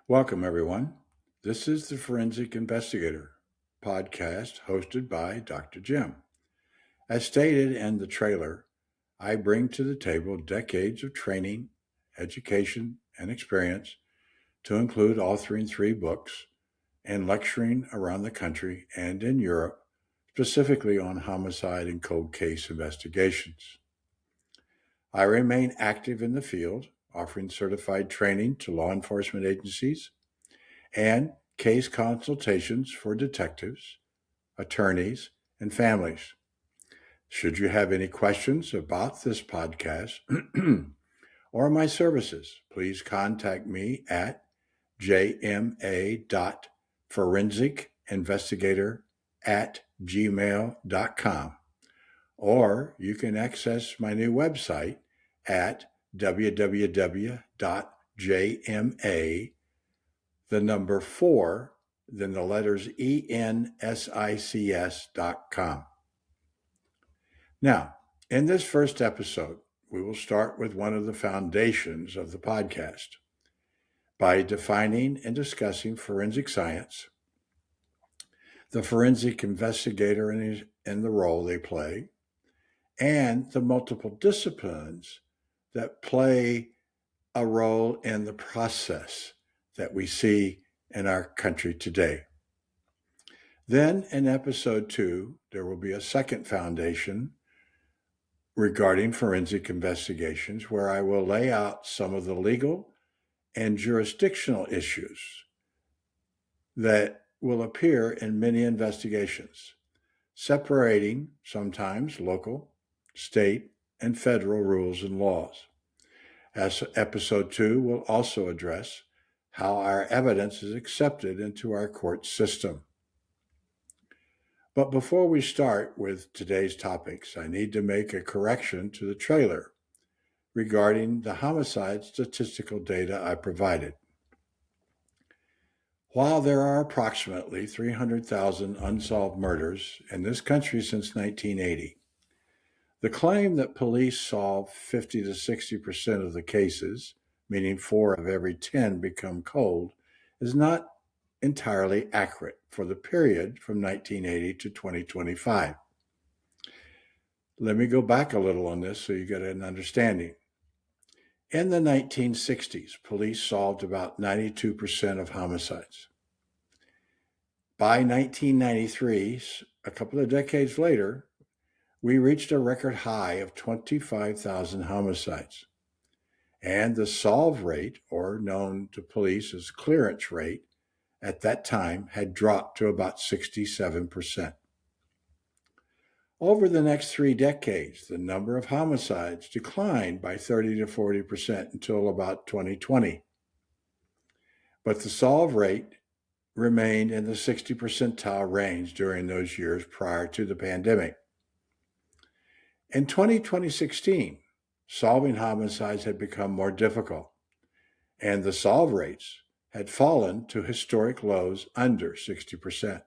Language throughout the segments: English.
Welcome, everyone. This is the Forensic Investigator podcast hosted by Dr. Jim. As stated in the trailer, I bring to the table decades of training, education, and experience to include authoring 3 books and lecturing around the country and in Europe, specifically on homicide and cold case investigations. I remain active in the field, offering certified training to law enforcement agencies and case consultations for detectives, attorneys, and families. Should you have any questions about this podcast or my services, please contact me at jma.forensicinvestigator@gmail.com, or you can access my new website at www.jma, the number 4, then the letters ensics.com. Now, in this first episode, we will start with one of the foundations of the podcast by defining and discussing forensic science, the forensic investigator and the role they play, and the multiple disciplines that play a role in the process that we see in our country today. Then in episode 2, there will be a second foundation regarding forensic investigations where I will lay out some of the legal and jurisdictional issues that will appear in many investigations, separating sometimes local, state, and federal rules and laws. As episode 2 will also address how our evidence is accepted into our court system. But before we start with today's topics, I need to make a correction to the trailer regarding the homicide statistical data I provided. While there are approximately 300,000 unsolved murders in this country since 1980, the claim that police solve 50 to 60% of the cases, meaning 4 of every 10 become cold, is not entirely accurate for the period from 1980 to 2025. Let me go back a little on this so you get an understanding. In the 1960s, police solved about 92% of homicides. By 1993, a couple of decades later, we reached a record high of 25,000 homicides. And the solve rate, or known to police as clearance rate, at that time had dropped to about 67%. Over the next 3 decades, the number of homicides declined by 30 to 40% until about 2020. But the solve rate remained in the 60 percentile range during those years prior to the pandemic. In 2016, solving homicides had become more difficult, and the solve rates had fallen to historic lows under 60%.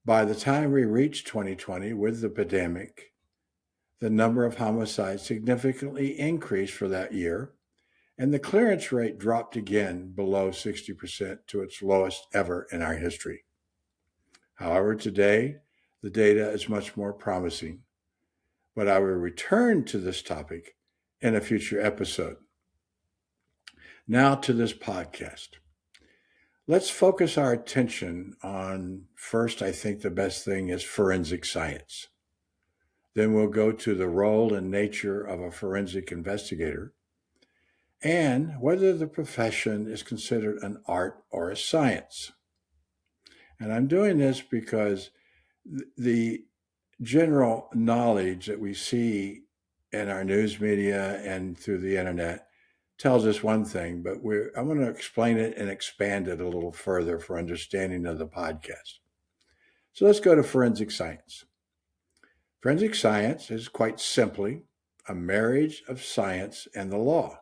By the time we reached 2020 with the pandemic, the number of homicides significantly increased for that year, and the clearance rate dropped again below 60% to its lowest ever in our history. However, today, the data is much more promising, but I will return to this topic in a future episode. Now to this podcast. Let's focus our attention on, first, I think the best thing is forensic science. Then we'll go to the role and nature of a forensic investigator and whether the profession is considered an art or a science. And I'm doing this because the general knowledge that we see in our news media and through the internet tells us one thing, but I'm going to explain it and expand it a little further for understanding of the podcast. So let's go to forensic science. Forensic science is quite simply a marriage of science and the law.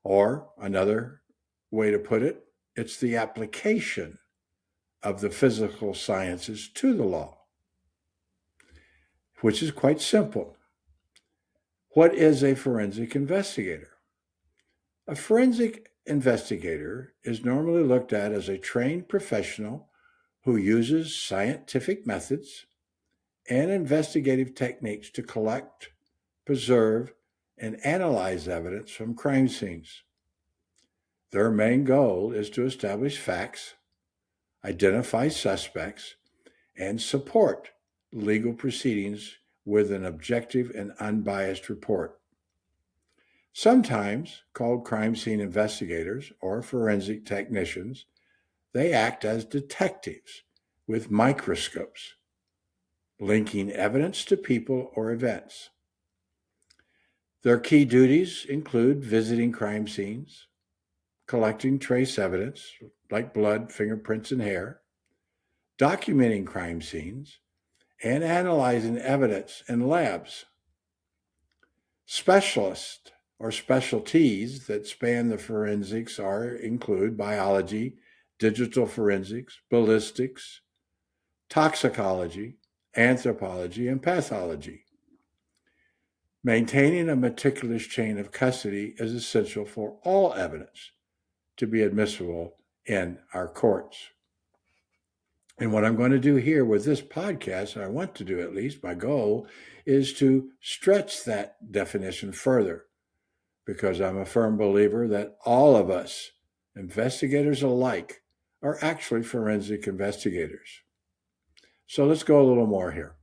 Or another way to put it, it's the application of the physical sciences to the law, which is quite simple. What is a forensic investigator? A forensic investigator is normally looked at as a trained professional who uses scientific methods and investigative techniques to collect, preserve, and analyze evidence from crime scenes. Their main goal is to establish facts, identify suspects, and support legal proceedings with an objective and unbiased report. Sometimes called crime scene investigators or forensic technicians, they act as detectives with microscopes, linking evidence to people or events. Their key duties include visiting crime scenes, collecting trace evidence like blood, fingerprints, and hair, documenting crime scenes, and analyzing evidence in labs. Specialists or specialties that span the forensics include biology, digital forensics, ballistics, toxicology, anthropology, and pathology. Maintaining a meticulous chain of custody is essential for all evidence to be admissible in our courts. And what I'm going to do here with this podcast, I want to do at least, my goal is to stretch that definition further, because I'm a firm believer that all of us, investigators alike, are actually forensic investigators. So let's go a little more here.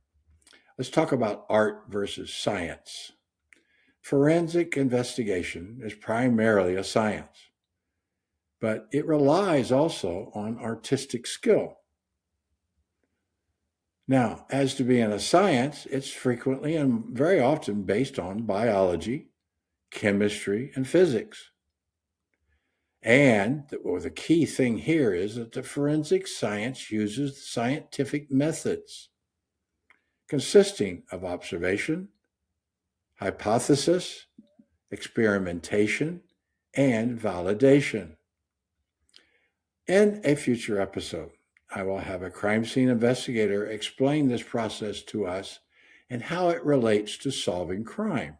Let's talk about art versus science. Forensic investigation is primarily a science, but it relies also on artistic skill. Now, as to being a science, it's frequently and very often based on biology, chemistry, and physics. And the key thing here is that the forensic science uses scientific methods consisting of observation, hypothesis, experimentation, and validation. In a future episode, I will have a crime scene investigator explain this process to us and how it relates to solving crime,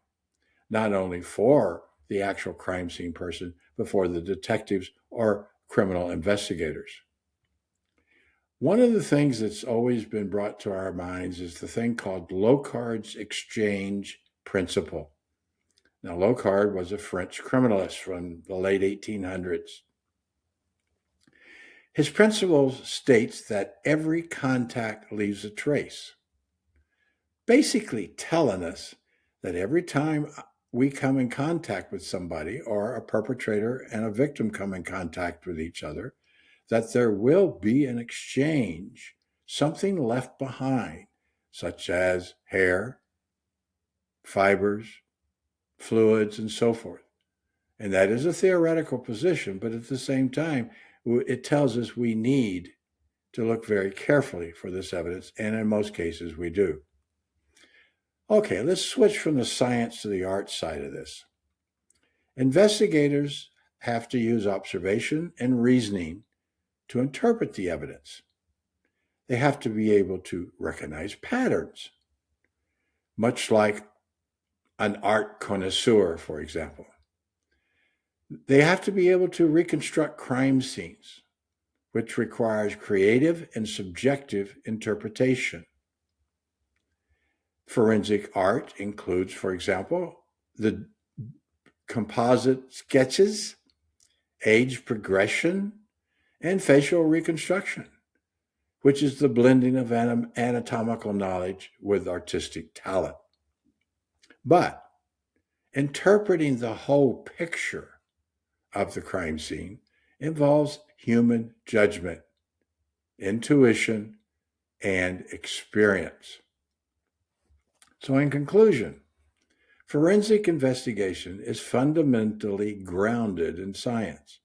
not only for the actual crime scene person, but for the detectives or criminal investigators. One of the things that's always been brought to our minds is the thing called Locard's exchange principle. Now, Locard was a French criminalist from the late 1800s. His principle states that every contact leaves a trace, basically telling us that every time we come in contact with somebody, or a perpetrator and a victim come in contact with each other, that there will be an exchange, something left behind, such as hair, fibers, fluids, and so forth. And that is a theoretical position, but at the same time, it tells us we need to look very carefully for this evidence, and in most cases we do. Okay, let's switch from the science to the art side of this. Investigators have to use observation and reasoning to interpret the evidence. They have to be able to recognize patterns, much like an art connoisseur, for example. They have to be able to reconstruct crime scenes, which requires creative and subjective interpretation. Forensic art includes, for example, the composite sketches, age progression, and facial reconstruction, which is the blending of anatomical knowledge with artistic talent. But interpreting the whole picture of the crime scene involves human judgment, intuition, and experience. So, in conclusion, forensic investigation is fundamentally grounded in science,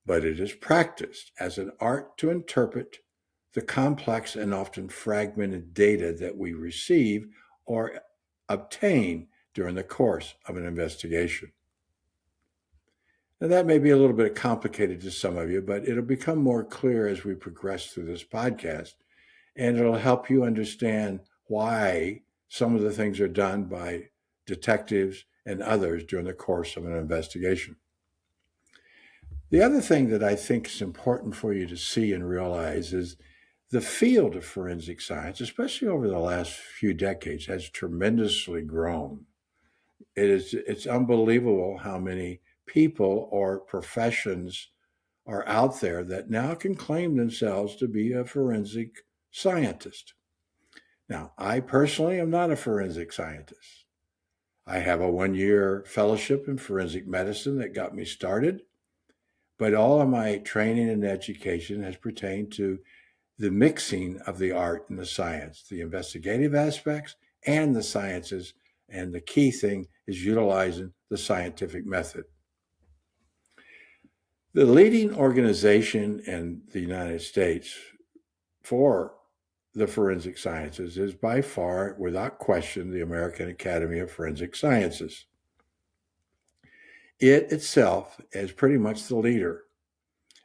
but it is practiced as an art to interpret the complex and often fragmented data that we receive or obtain during the course of an investigation. Now, that may be a little bit complicated to some of you, but it'll become more clear as we progress through this podcast, and it'll help you understand why some of the things are done by detectives and others during the course of an investigation. The other thing that I think is important for you to see and realize is the field of forensic science, especially over the last few decades, has tremendously grown. It's unbelievable how many people or professions are out there that now can claim themselves to be a forensic scientist. Now, I personally am not a forensic scientist. I have a 1 year fellowship in forensic medicine that got me started, but all of my training and education has pertained to the mixing of the art and the science, the investigative aspects and the sciences. And the key thing is utilizing the scientific method. The leading organization in the United States for the forensic sciences is by far, without question, the American Academy of Forensic Sciences. It itself is pretty much the leader,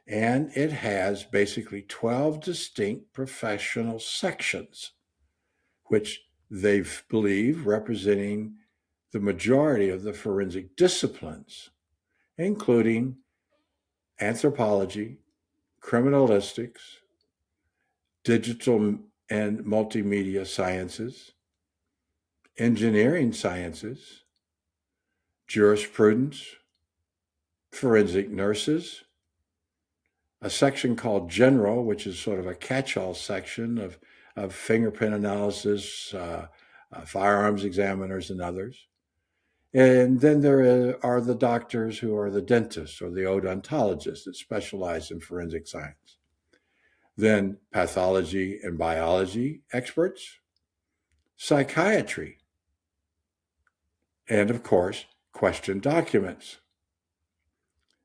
and it has basically 12 distinct professional sections, which they believe representing the majority of the forensic disciplines, including anthropology, criminalistics, digital and multimedia sciences, engineering sciences, jurisprudence, forensic nurses, a section called general, which is sort of a catch-all section of fingerprint analysis, firearms examiners, and others. And then there are the doctors who are the dentists or the odontologists that specialize in forensic science. Then pathology and biology experts, psychiatry, and of course, question documents,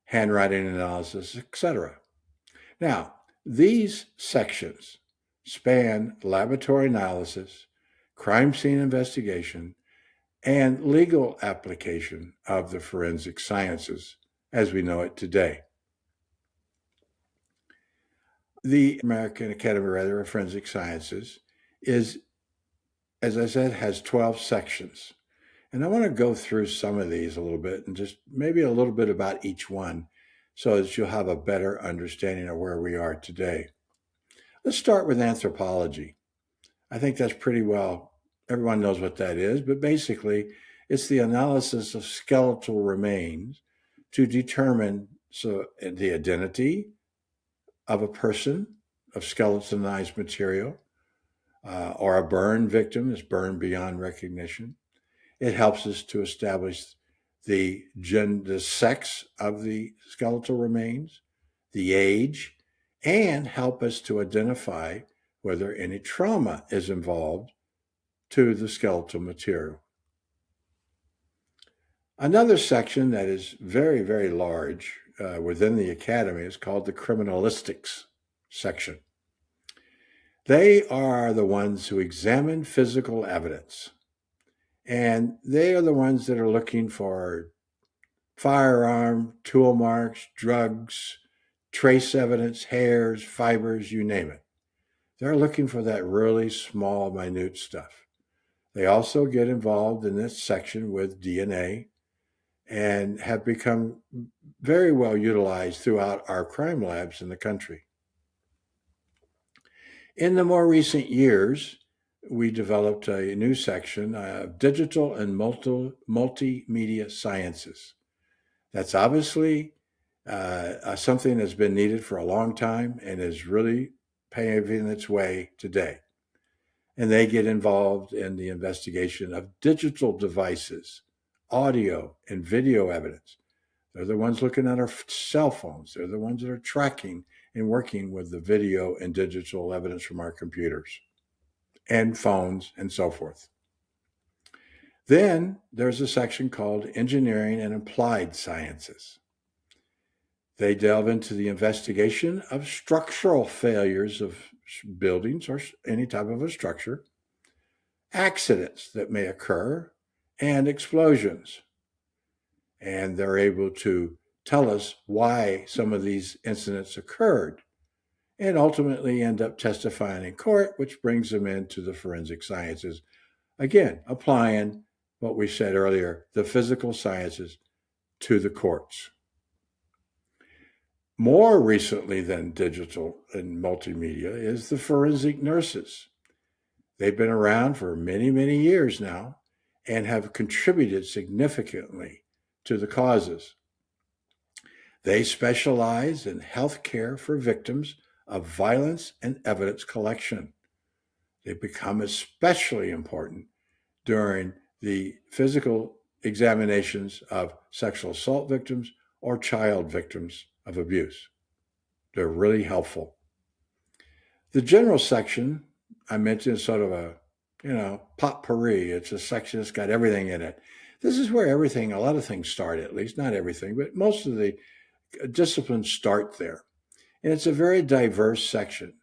handwriting analysis, etc. Now, these sections span laboratory analysis, crime scene investigation, and legal application of the forensic sciences as we know it today. The American Academy of Forensic Sciences is, as I said, has 12 sections. And I want to go through some of these a little bit and just maybe a little bit about each one so that you'll have a better understanding of where we are today. Let's start with anthropology. I think that's pretty well, everyone knows what that is, but basically it's the analysis of skeletal remains to determine the identity of a person, of skeletonized material, or a burn victim is burned beyond recognition. It helps us to establish the sex of the skeletal remains, the age, and help us to identify whether any trauma is involved to the skeletal material. Another section that is very, very large within the academy is called the criminalistics section. They are the ones who examine physical evidence, and they are the ones that are looking for firearm, tool marks, drugs, trace evidence, hairs, fibers, you name it. They're looking for that really small, minute stuff. They also get involved in this section with DNA and have become very well utilized throughout our crime labs in the country. In the more recent years, we developed a new section of digital and multimedia sciences. That's obviously something that's been needed for a long time and is really paving its way today. And they get involved in the investigation of digital devices, audio and video evidence. They're the ones looking at our cell phones. They're the ones that are tracking and working with the video and digital evidence from our computers and phones and so forth. Then there's a section called Engineering and Applied Sciences. They delve into the investigation of structural failures of buildings or any type of a structure, accidents that may occur, and explosions. And they're able to tell us why some of these incidents occurred and ultimately end up testifying in court, which brings them into the forensic sciences. Again, applying what we said earlier, the physical sciences to the courts. More recently than digital and multimedia is the forensic nurses. They've been around for many, many years now and have contributed significantly to the causes. They specialize in health care for victims of violence and evidence collection. They become especially important during the physical examinations of sexual assault victims or child victims of abuse. They're really helpful. The general section I mentioned is sort of a, potpourri. It's a section that's got everything in it. This is where a lot of things start, at least, not everything, but most of the disciplines start there. And it's a very diverse section.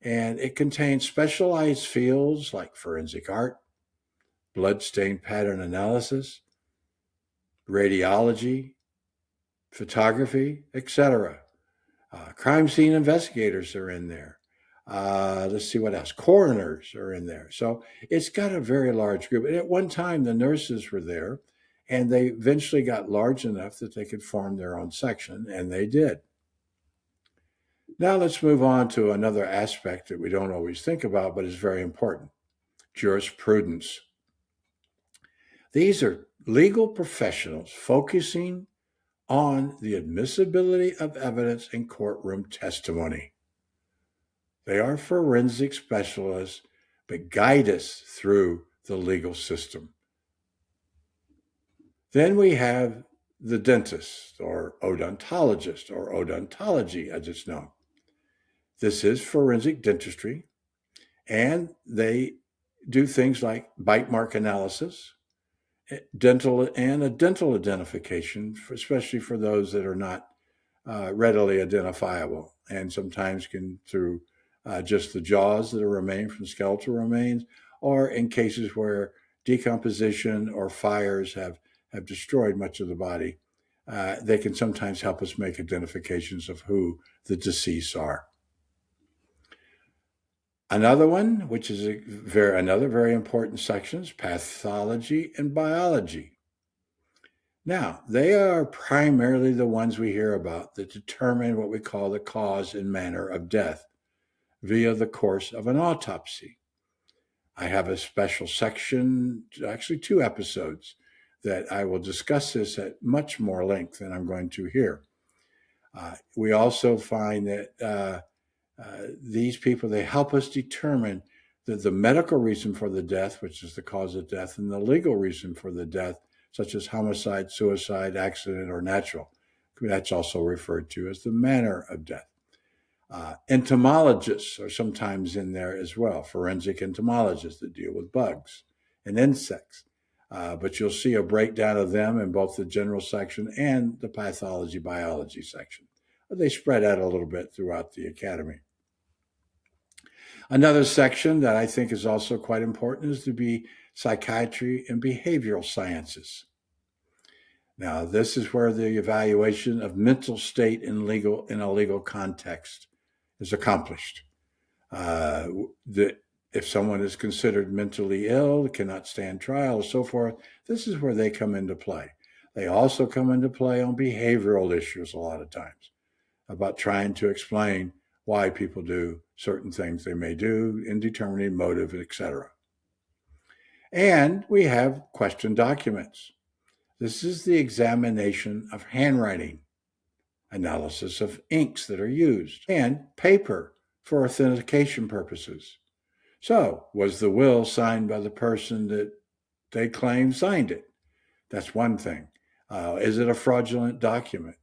And it contains specialized fields like forensic art, bloodstain pattern analysis, radiology, photography, etc. Crime scene investigators are in there. Let's see what else. Coroners are in there. So it's got a very large group. And at one time, the nurses were there, and they eventually got large enough that they could form their own section, and they did. Now let's move on to another aspect that we don't always think about, but is very important: jurisprudence. These are legal professionals focusing on the admissibility of evidence in courtroom testimony. They are forensic specialists, but guide us through the legal system. Then we have the dentist or odontologist, or odontology as it's known. This is forensic dentistry, and they do things like bite mark analysis, dental identification, especially for those that are not readily identifiable, and sometimes can through just the jaws that remain from skeletal remains, or in cases where decomposition or fires have destroyed much of the body, they can sometimes help us make identifications of who the deceased are. Another one, which is another very important section, is pathology and biology. Now, they are primarily the ones we hear about that determine what we call the cause and manner of death via the course of an autopsy. I have a special section, actually 2 episodes, that I will discuss this at much more length than I'm going to here. We also find that these people, they help us determine the medical reason for the death, which is the cause of death, and the legal reason for the death, such as homicide, suicide, accident, or natural. That's also referred to as the manner of death. Entomologists are sometimes in there as well, forensic entomologists that deal with bugs and insects. But you'll see a breakdown of them in both the general section and the pathology biology section. They spread out a little bit throughout the academy. Another section that I think is also quite important is to be psychiatry and behavioral sciences. Now, this is where the evaluation of mental state in a legal context is accomplished. If someone is considered mentally ill, cannot stand trial, and so forth, this is where they come into play. They also come into play on behavioral issues a lot of times, about trying to explain why people do certain things they may do in determining motive, etc. And we have question documents. This is the examination of handwriting, analysis of inks that are used, and paper for authentication purposes. So, was the will signed by the person that they claim signed it? That's one thing. Is it a fraudulent document?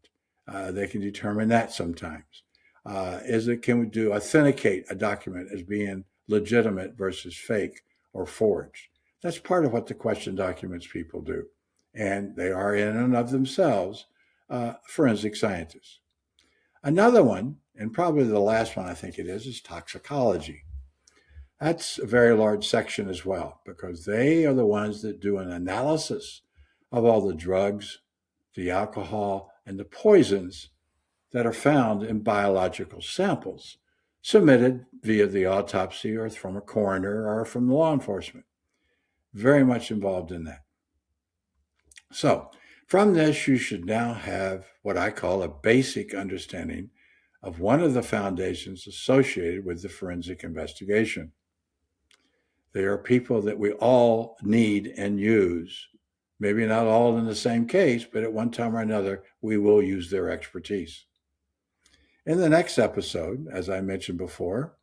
They can determine that sometimes. Can we authenticate a document as being legitimate versus fake or forged? That's part of what the question documents people do. And they are in and of themselves forensic scientists. Another one, and probably the last one I think it is toxicology. That's a very large section as well, because they are the ones that do an analysis of all the drugs, the alcohol, and the poisons that are found in biological samples submitted via the autopsy or from a coroner or from the law enforcement. Very much involved in that. So, From this, you should now have what I call a basic understanding of one of the foundations associated with the forensic investigation. They are people that we all need and use. Maybe not all in the same case, but at one time or another, we will use their expertise. In the next episode, as I mentioned before,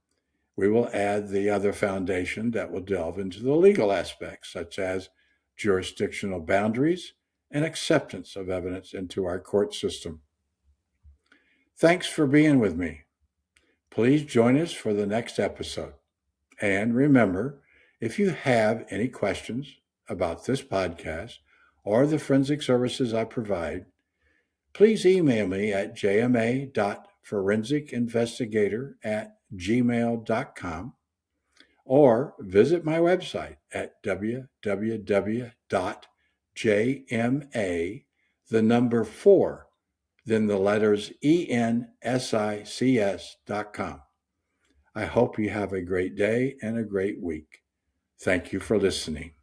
we will add the other foundation that will delve into the legal aspects, such as jurisdictional boundaries and acceptance of evidence into our court system. Thanks for being with me. Please join us for the next episode. And remember, if you have any questions about this podcast or the forensic services I provide, please email me at jma.forensicinvestigator@gmail.com or visit my website at www.jma, the number 4, then the letters ensics.com. I hope you have a great day and a great week. Thank you for listening.